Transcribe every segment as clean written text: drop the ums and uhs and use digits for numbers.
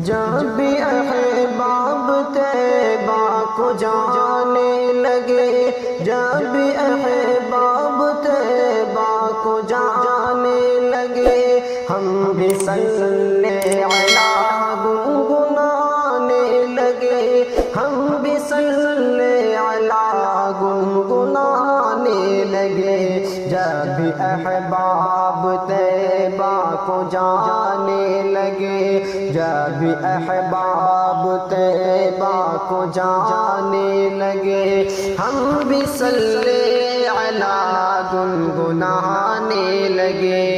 جب احباب طیبہ کو جانے لگے، جب احباب طیبہ کو جانے لگے، ہم بھی صلی علی گنگنانے لگے، ہم بھی صلی علی گنگنانے لگے۔ جب احباب طیبہ کو جانے لگے، جب احباب طیبہ کو جانے لگے، ہم بھی صلی علی گنگنانے لگے۔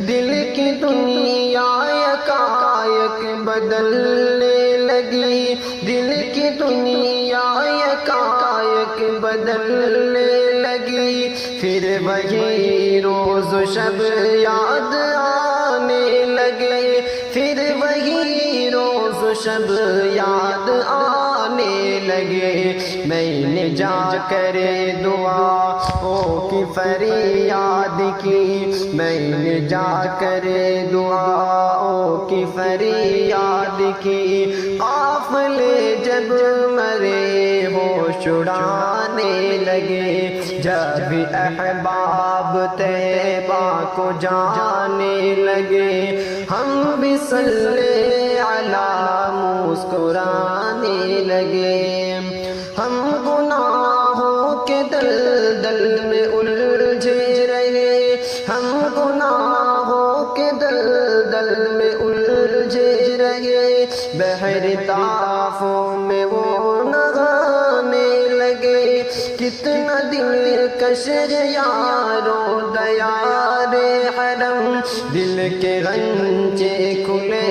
دل کی دنیا یکایک بدلنے لگی، دل کی دنیا یکایک بدلنے لگی، پھر وہی روز و شب یاد آنے لگے، پھر وہی روز و شب یاد آنے لگے۔ میں نے جا کر دعاؤں کی فریاد کی، میں نے جا کر دعاؤں کی فریاد کی، قافلے جب مرے ہوش اڑانے لگے، جب احباب طیبہ کو جانے لگے، ہم بھی صلی علی مسکرانے لگے۔ ہم گناہوں کے دلدل میں الجھے رہے، ہم گناہوں کے دلدل میں الجھے رہے، بحر طافوں میں وہ نہانے لگے۔ کتنا دلکش یارو دیار حرم، دل کے غنچے کھلے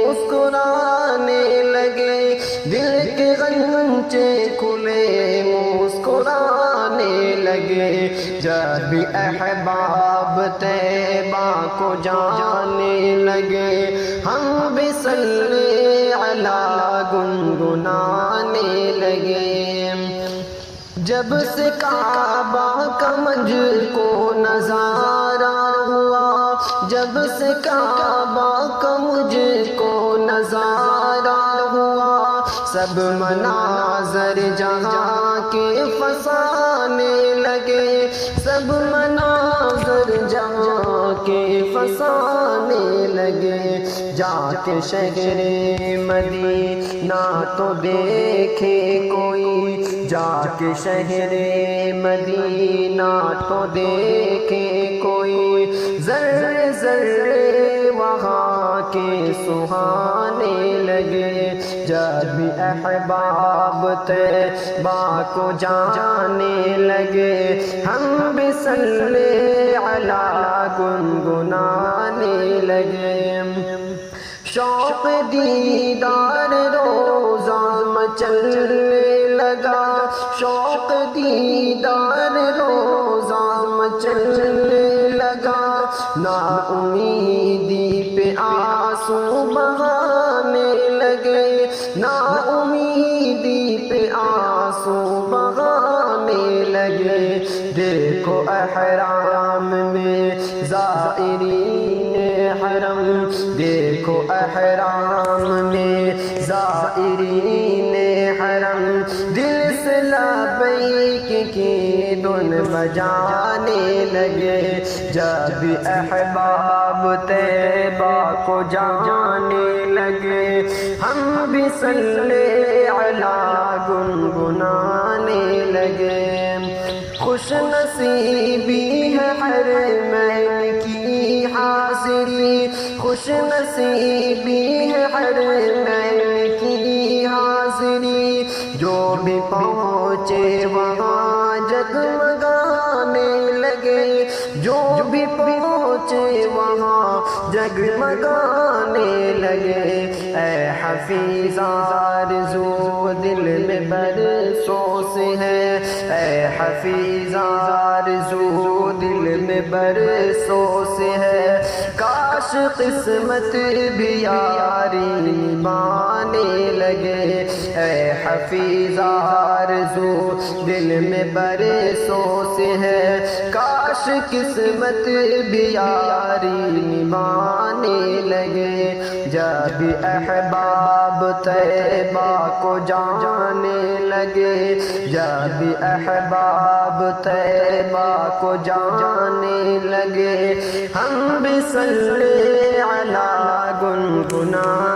مسکرانے لگے، دل کے غنچے کھلے مسکرانے لگے۔ جب احباب طیبہ کو جانے لگے، ہم بھی صلی علی گنگنانے لگے۔ جب سے کعبہ کا مجھ کو نظارہ ہوا، جب سے کعبہ کا مجھ کو نظارہ ہوا، سب مناظر جہاں کے فسانے لگے، سب مناظر جہاں کے فسانے لگے۔ جا کے شہر مدینہ تو دیکھے کوئی، جا کے شہر مدینہ تو دیکھے کوئی، ذرے ذرے وہاں کے سہانے لگے۔ جب احباب طیبہ کو جانے لگے، ہم بھی صلی علی گنگنانے لگے۔ شوق دیدار روزہ مچلنے لگا، شوق دیدار روزہ مچلنے لگا، نا امیدی پہ آنسو بہانے لگے، نا امیدی پہ آنسو بہانے لگے۔ دیکھو احرام میں زائرین حرم، دیکھو احرام میں زائرین حرم، دل سے لبیک کی دھن بجانے لگے۔ جب احباب طیبہ کو جانے لگے، ہم بھی صلی علی گنگنانے لگے۔ خوش نصیبی ہے حرمین کی حاضری، خوش نصیبی ہے حرمین کی حاضری، جو بھی پہنچے وہاں جگمگانے لگے، جو بھی پہنچے وہاں جگمگانے لگے۔ اے حفیظ آرزو دل میں برسوں سے ہے، اے حفیظ آرزو دل میں برسوں سے ہے، کاش قسمت بھی یاری نبھانے لگے، اے حفیظ آرزو دل میں برسوں سے ہے، کاش قسمت بھی یاری نبھانے لگے، جب احباب طیبہ کو جانے لگے، جب احباب طیبہ کو جانے لگے، ہم بھی صلی علی گنگنا